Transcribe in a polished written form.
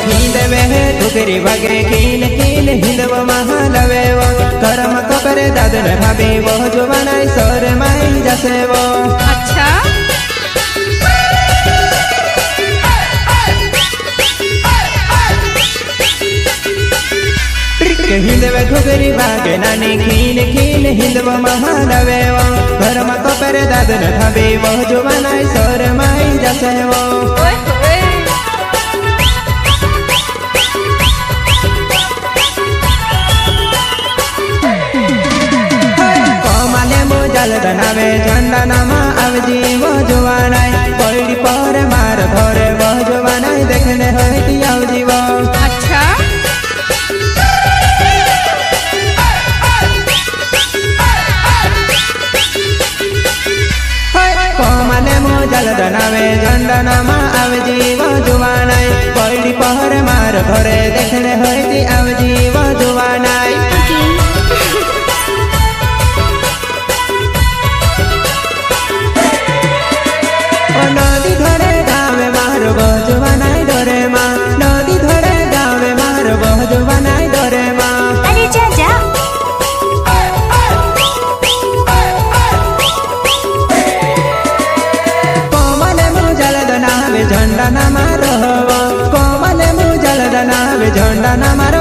हिंदवे ठुकरी भगे कीन कीन हिंदव महालवे वो करम कपरे दादन भाभी वो जो बनाई सर माई जसे वो। अच्छा हिंदवे ठुकरी भागे नानी कीन कीन हिंदव महालवे वो करम कपरे दादन भाभी वो जो बनाई सर माई जसे वो। बनावे झंडा नामा आवजी वो जुवानाई पड़ी पर मार धरे वो जुवानाई देखने होती आवजी वो। अच्छा कोमले मोजल बनावे झंडा नामा आवजी वो जुवानाई पड़ी पर मार धरे देखने होती आवजी वो जुवानाई। नदी धरे गावे मार बज बनाई डरे माँ नदी धरे गावे मार बज बनाई डरे माँ। अरे जा कोमल मुजल दनावे झंडा न मारो कोमल मुजल दनावे झंडा न मारो